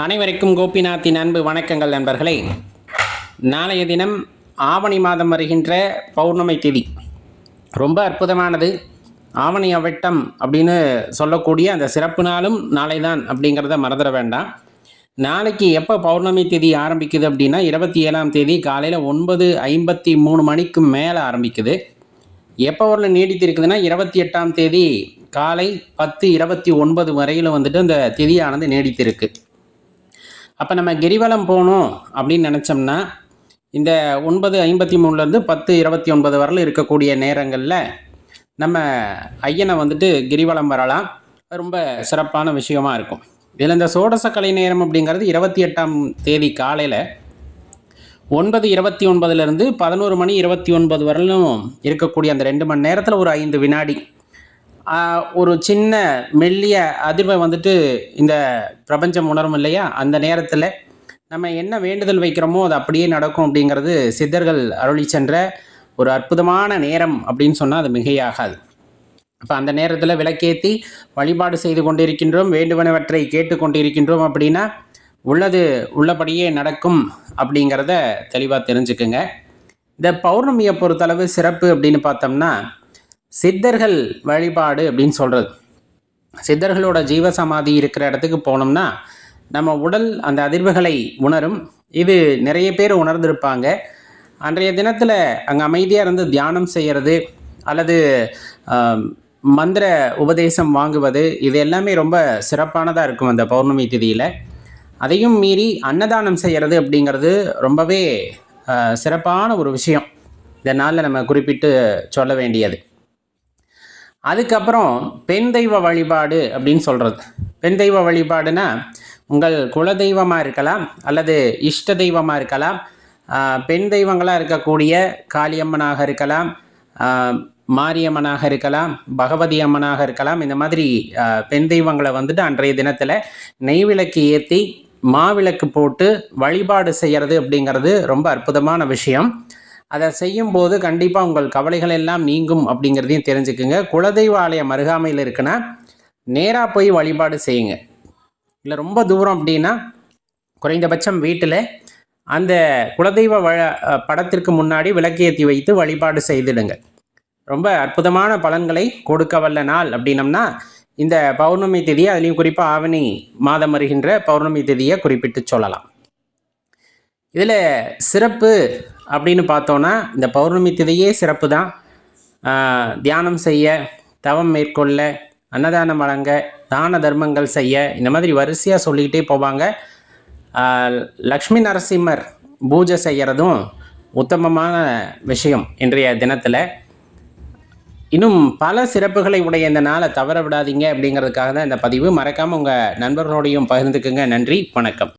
அனைவருக்கும் கோபிநாத்தின் அன்பு வணக்கங்கள் நண்பர்களே. நாளைய தினம் ஆவணி மாதம் வருகின்ற பௌர்ணமி திதி ரொம்ப அற்புதமானது. ஆவணி அவிட்டம் அப்படின்னு சொல்லக்கூடிய அந்த சிறப்பு நாளும் நாளை தான் அப்படிங்கிறத மறந்துட வேண்டாம். நாளைக்கு எப்போ பௌர்ணமி திதி ஆரம்பிக்குது அப்படின்னா 27ஆம் தேதி காலையில் 9:53 மணிக்கு மேலே ஆரம்பிக்குது. எப்போ வரல நீடித்திருக்குதுன்னா 28ஆம் தேதி காலை 10:29 வரையில் வந்துட்டு அந்த திதியானது நீடித்திருக்கு. அப்போ நம்ம கிரிவலம் போகணும் அப்படின்னு நினச்சோம்னா இந்த 9:53 10:29 வரலும் இருக்கக்கூடிய நேரங்களில் நம்ம ஐயனை வந்துட்டு கிரிவலம் வரலாம். ரொம்ப சிறப்பான விஷயமா இருக்கும். இதில் இந்த சோடசக்கலை நேரம் அப்படிங்கிறது 28ஆம் தேதி காலையில் 9:29 11:29 வரலும் இருக்கக்கூடிய அந்த 2 மணி நேரத்தில் ஒரு 5 வினாடி ஒரு சின்ன மெல்லிய அதிர்வை வந்துட்டு இந்த பிரபஞ்சம் உணரும் இல்லையா? அந்த நேரத்தில் நம்ம என்ன வேண்டுதல் வைக்கிறோமோ அது அப்படியே நடக்கும் அப்படிங்கிறது சித்தர்கள் அருளி சென்ற ஒரு அற்புதமான நேரம் அப்படின்னு சொன்னால் அது மிகையாகாது. அப்போ அந்த நேரத்தில் விளக்கேற்றி வழிபாடு செய்து கொண்டிருக்கின்றோம், வேண்டுவனவற்றை கேட்டு கொண்டிருக்கின்றோம் அப்படின்னா உள்ளது உள்ளபடியே நடக்கும் அப்படிங்கிறத தெளிவாக தெரிஞ்சுக்குங்க. இந்த பௌர்ணமியை பொறுத்தளவு சிறப்பு அப்படின்னு பார்த்தோம்னா சித்தர்கள் வழிபாடு அப்படின்னு சொல்கிறது. சித்தர்களோட ஜீவசமாதி இருக்கிற இடத்துக்கு போனோம்னா நம்ம உடல் அந்த அதிர்வுகளை உணரும். இது நிறைய பேர் உணர்ந்திருப்பாங்க. அன்றைய தினத்தில் அங்கே அமைதியாக இருந்து தியானம் செய்கிறது அல்லது மந்திர உபதேசம் வாங்குவது இது எல்லாமே ரொம்ப சிறப்பானதாக இருக்கும் அந்த பௌர்ணமி திதியில். அதையும் மீறி அன்னதானம் செய்கிறது அப்படிங்கிறது ரொம்பவே சிறப்பான ஒரு விஷயம் இந்த நாளில் நம்ம குறிப்பிட்டு சொல்ல வேண்டியது. அதுக்கப்புறம் பெண் தெய்வ வழிபாடு அப்படின்னு சொல்கிறது. பெண் தெய்வ வழிபாடுனா உங்கள் குலதெய்வமாக இருக்கலாம் அல்லது இஷ்ட தெய்வமாக இருக்கலாம். பெண் தெய்வங்களாக இருக்கக்கூடிய காளியம்மனாக இருக்கலாம், மாரியம்மனாக இருக்கலாம், பகவதி அம்மனாக இருக்கலாம். இந்த மாதிரி பெண் தெய்வங்களை வந்துட்டு அன்றைய தினத்தில் நெய்விளக்கு ஏற்றி மாவிளக்கு போட்டு வழிபாடு செய்கிறது அப்படிங்கிறது ரொம்ப அற்புதமான விஷயம். அதை செய்யும்போது கண்டிப்பாக உங்கள் கவலைகள் எல்லாம் நீங்கும் அப்படிங்கிறதையும் தெரிஞ்சுக்குங்க. குலதெய்வ ஆலயம் அருகாமையில் இருக்குன்னா நேராக போய் வழிபாடு செய்யுங்க. இல்லை ரொம்ப தூரம் அப்படின்னா குறைந்தபட்சம் வீட்டில் அந்த குலதெய்வ படத்திற்கு முன்னாடி விளக்கேற்றி வைத்து வழிபாடு செய்துடுங்க. ரொம்ப அற்புதமான பலன்களை கொடுக்க வல்ல நாள் அப்படின்னம்னா இந்த பௌர்ணமி திதியை, அதுலேயும் குறிப்பாக ஆவணி மாதம் வருகின்ற பௌர்ணமி திதியை குறிப்பிட்டு சொல்லலாம். இதில் சிறப்பு அப்படின்னு பார்த்தோன்னா இந்த பௌர்ணமி திதியே சிறப்பு தான். தியானம் செய்ய, தவம் மேற்கொள்ள, அன்னதானம் வழங்க, தான தர்மங்கள் செய்ய, இந்த மாதிரி வரிசையாக சொல்லிக்கிட்டே போவாங்க. லக்ஷ்மி நரசிம்மர் பூஜை செய்கிறதும் உத்தமமான விஷயம் இன்றைய தினத்தில். இன்னும் பல சிறப்புகளை உடைய இந்த நாளை தவற விடாதீங்க அப்படிங்கிறதுக்காக தான் இந்த பதிவு. மறக்காமல் உங்கள் நண்பர்களோடையும் பகிர்ந்துக்குங்க. நன்றி, வணக்கம்.